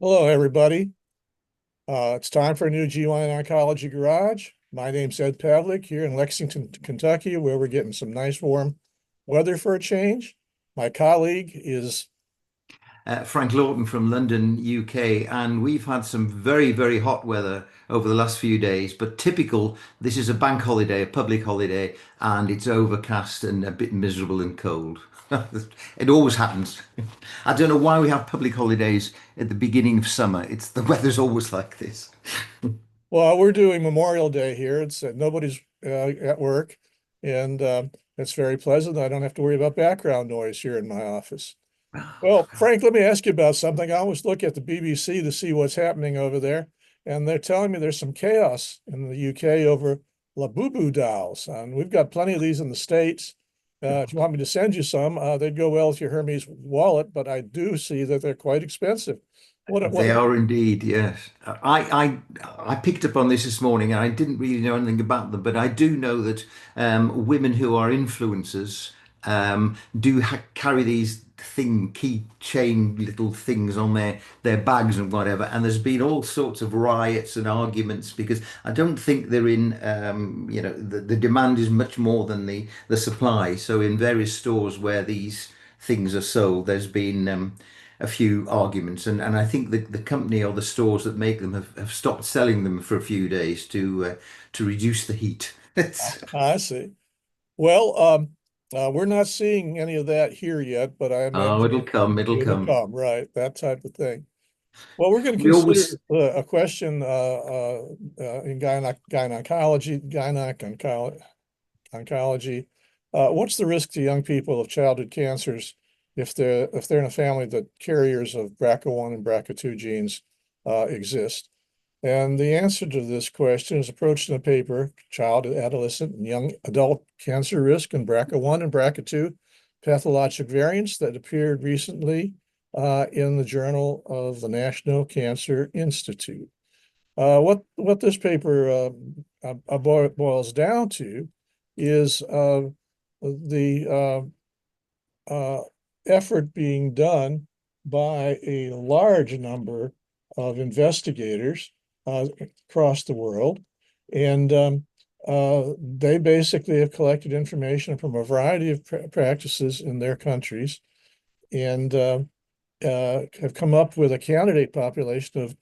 Hello, everybody. It's time for a new GYN Oncology Garage. My name's Ed Pavlik here in Lexington, Kentucky, where we're getting some nice warm weather for a change. My colleague is, Frank Lawton from London, UK, and we've had some very, very hot weather over the last few days. But typical, this is a bank holiday, a public holiday, and it's overcast and a bit miserable and cold. It always happens. I don't know why we have public holidays at the beginning of summer. It's the weather's always like this. well, we're doing Memorial Day here. It's nobody's at work, and it's very pleasant. I don't have to worry about background noise here in my office. Well, Frank, let me ask you about something. I always look at the BBC to see what's happening over there, and they're telling me there's some chaos in the UK over Labubu dolls, and we've got plenty of these in the States. If you want me to send you some, they'd go well with your Hermes wallet, but I do see that they're quite expensive. What? They are indeed, yes. I picked up on this morning, and I didn't really know anything about them, but I do know that women who are influencers do ha carry these keychain little things on their bags and whatever. And there's been all sorts of riots and arguments because I don't think they're in. The demand is much more than the supply. So in various stores where these things are sold, there's been a few arguments, and I think the company or the stores that make them have stopped selling them for a few days to reduce the heat. I see. Well, we're not seeing any of that here yet, but I Oh, imagine it'll come, it'll it'll come. come, right? That type of thing. Well, we're going to We consider always a question in oncology. What's the risk to young people of childhood cancers if they're in a family that carriers of BRCA1 and BRCA2 genes exist? And the answer to this question is approached in a paper, Child, Adolescent, and Young Adult Cancer Risk in BRCA1 and BRCA2 Pathologic Variants that appeared recently in the Journal of the National Cancer Institute. What this paper boils down to is the effort being done by a large number of investigators across the world. And they basically have collected information from a variety of practices in their countries and have come up with a candidate population of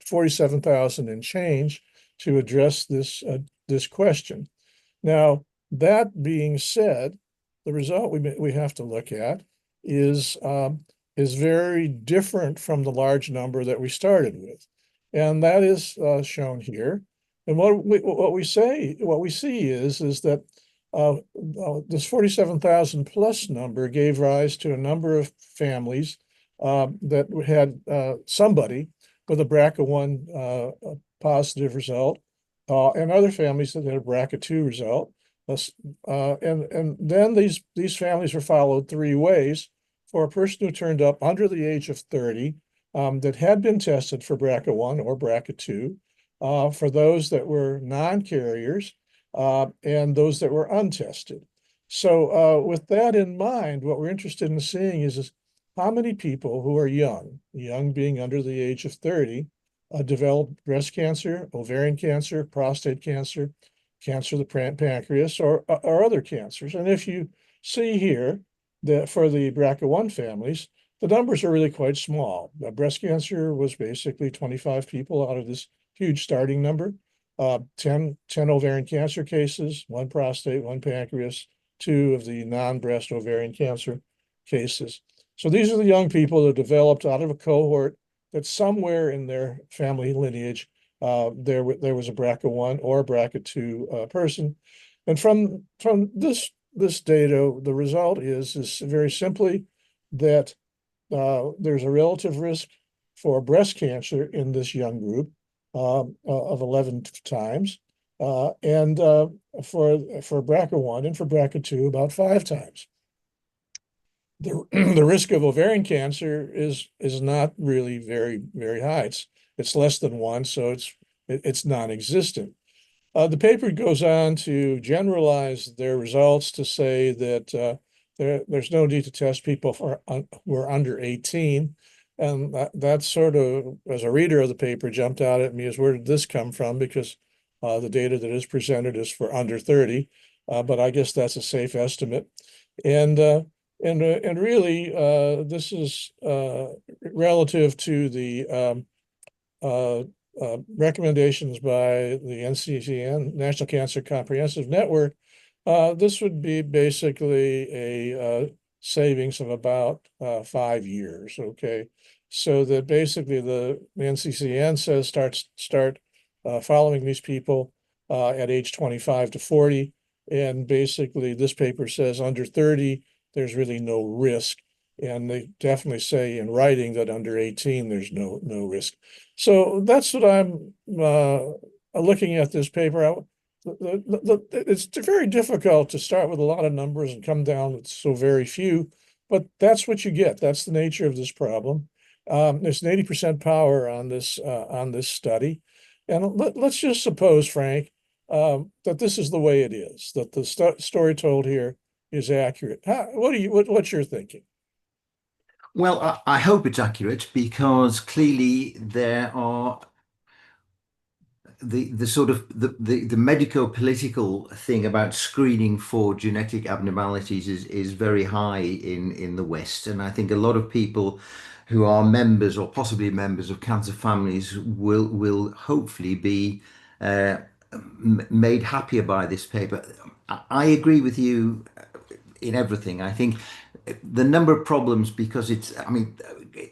47,000 and change to address this question. Now, that being said, the result we have to look at is very different from the large number that we started with, and that is shown here. And what we see is that this 47,000 plus number gave rise to a number of families that had somebody with a BRCA1 positive result, and other families that had a BRCA2 result. And then these families were followed three ways for a person who turned up under the age of 30 that had been tested for BRCA1 or BRCA2, for those that were non-carriers, and those that were untested. So with that in mind, what we're interested in seeing is how many people who are young being under the age of 30, develop breast cancer, ovarian cancer, prostate cancer, cancer of the pancreas, or other cancers. And if you see here that for the BRCA1 families, the numbers are really quite small. Breast cancer was basically 25 people out of this huge starting number. 10 ovarian cancer cases, one prostate, one pancreas, two of the non-breast ovarian cancer cases. So these are the young people that developed out of a cohort that somewhere in their family lineage there was a BRCA1 or a BRCA2 person. And from this data, the result is very simply that there's a relative risk for breast cancer in this young group of 11 times, and for BRCA1 and for BRCA2 about 5 times. The risk of ovarian cancer is not really very high. It's less than 1, so it's non-existent. The paper goes on to generalize their results to say that there's no need to test people who are under 18. And that sort of, as a reader of the paper, jumped out at me as where did this come from? Because the data that is presented is for under 30, but I guess that's a safe estimate. And and really, this is relative to the recommendations by the NCCN, National Cancer Comprehensive Network. This would be basically a savings of about 5 years. Okay, so that basically the NCCN says start following these people at age 25 to 40, and basically this paper says under 30 there's really no risk, and they definitely say in writing that under 18 there's no risk. So that's what I'm looking at this paper. It's very difficult to start with a lot of numbers and come down with so very few, but that's what you get. That's the nature of this problem. There's an 80% power on this study, and let's just suppose, Frank, that this is the way it is, that the story told here is accurate. What's your thinking? Well, I hope it's accurate because clearly there are the sort of the medico-political thing about screening for genetic abnormalities is very high in the West, and I think a lot of people who are members or possibly members of cancer families will hopefully be uh, made happier by this paper. I agree with you in everything. I think the number of problems because I mean,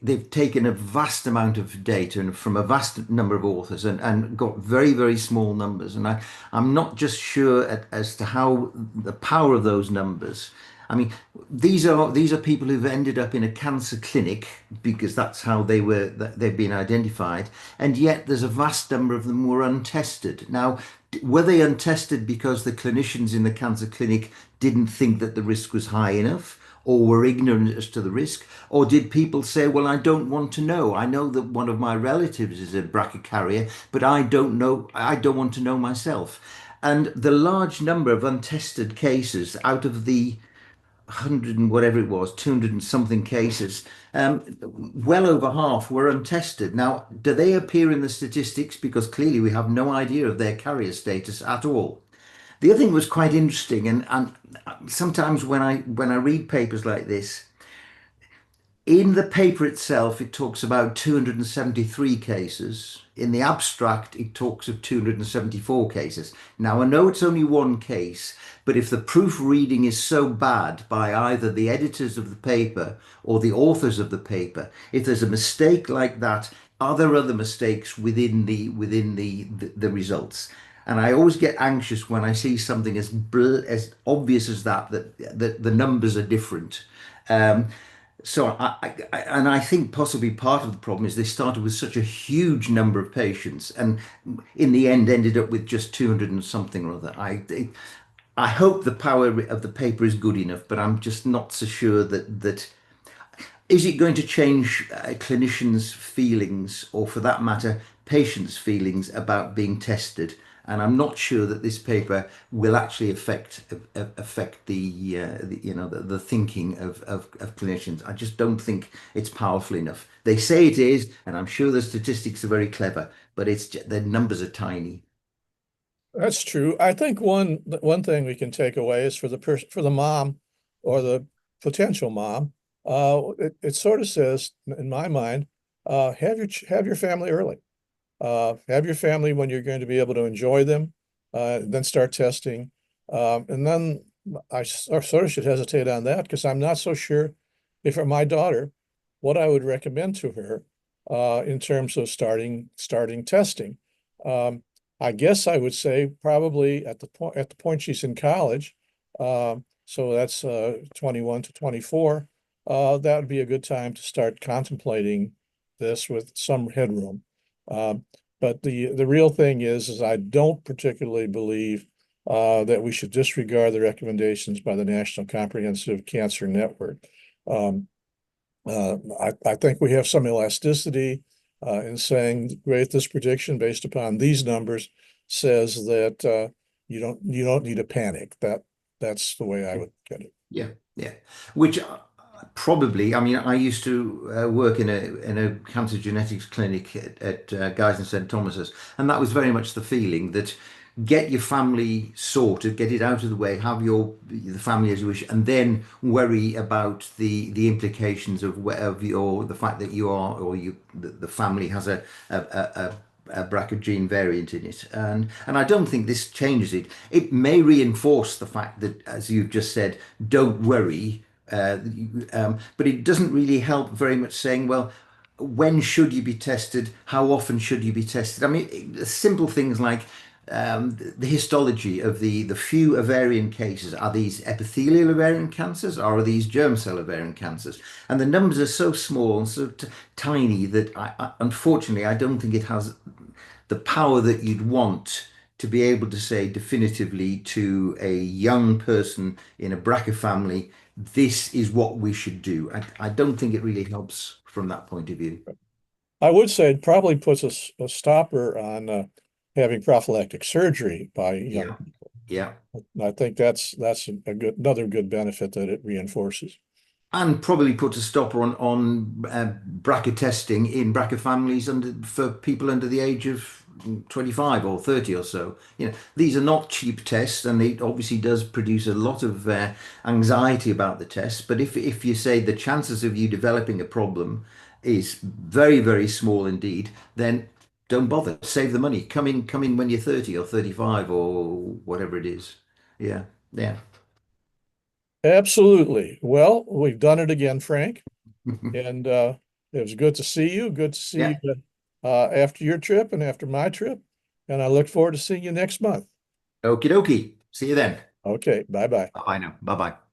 they've taken a vast amount of data and from a vast number of authors and got very, very small numbers. And I'm not just sure as to how the power of those numbers. I mean, these are people who've ended up in a cancer clinic because that's how they've been identified, and yet there's a vast number of them who are untested. Now, were they untested because the clinicians in the cancer clinic didn't think that the risk was high enough? Or were ignorant as to the risk? Or did people say, well, I don't want to know. I know that one of my relatives is a BRCA carrier, but I don't know. I don't want to know myself. And the large number of untested cases out of the 100 and whatever it was, 200 and something cases, well over half were untested. Now, do they appear in the statistics? Because clearly we have no idea of their carrier status at all. The other thing was quite interesting, and sometimes when I read papers like this, in the paper itself, it talks about 273 cases. In the abstract, it talks of 274 cases. Now, I know it's only one case, but if the proofreading is so bad by either the editors of the paper or the authors of the paper, if there's a mistake like that, are there other mistakes within the results? And I always get anxious when I see something as obvious as that the numbers are different. Um, and I think possibly part of the problem is they started with such a huge number of patients, and in the end ended up with just 200 and something or other. I hope the power of the paper is good enough, but I'm just not so sure that is it going to change clinicians' feelings, or for that matter, patients' feelings about being tested? And I'm not sure that this paper will actually affect the thinking of clinicians. I just don't think it's powerful enough. They say it is, and I'm sure the statistics are very clever, but the numbers are tiny. That's true. I think one thing we can take away is for the person, for the mom or the potential mom, it sort of says in my mind, have your family early. Have your family when you're going to be able to enjoy them, then start testing. And then sort of should hesitate on that because I'm not so sure if for my daughter, what I would recommend to her in terms of starting testing. Um, I guess I would say probably at the point she's in college, so that's 21 to 24, that would be a good time to start contemplating this with some headroom. Um, but the real thing is I don't particularly believe that we should disregard the recommendations by the National Comprehensive Cancer Network. Um, I think we have some elasticity in saying, great, this prediction based upon these numbers says that you don't need to panic. That's the way I would get it. Yeah, yeah. Which Probably. I mean, I used to work in a cancer genetics clinic at Guy's and St Thomas's, and that was very much the feeling that get your family sorted, get it out of the way, have the family as you wish, and then worry about the implications of your the fact that you are or you the family has a BRCA gene variant in it, and I don't think this changes it. It may reinforce the fact that, as you've just said, don't worry. But it doesn't really help very much saying, well, when should you be tested? How often should you be tested? I mean, simple things like the histology of the few ovarian cases. Are these epithelial ovarian cancers or are these germ cell ovarian cancers? And the numbers are so small and so tiny that unfortunately, I don't think it has the power that you'd want to be able to say definitively to a young person in a BRCA family, this is what we should do. I don't think it really helps from that point of view. I would say it probably puts a stopper on having prophylactic surgery by young Yeah, people. yeah. I think that's another good benefit that it reinforces. And probably put a stopper on BRCA testing in BRCA families for people under the age of 25 or 30 or so. You know, these are not cheap tests, and it obviously does produce a lot of anxiety about the tests. But if you say the chances of you developing a problem is very, very small indeed, then don't bother. Save the money. Come in when you're 30 or 35 or whatever it is. Yeah, yeah. Absolutely. Well, we've done it again, Frank, and it was good to see you. Good to see Yeah. you after your trip and after my trip, and I look forward to seeing you next month. Okie dokie. See you then. Okay, bye bye. Bye now. Bye bye.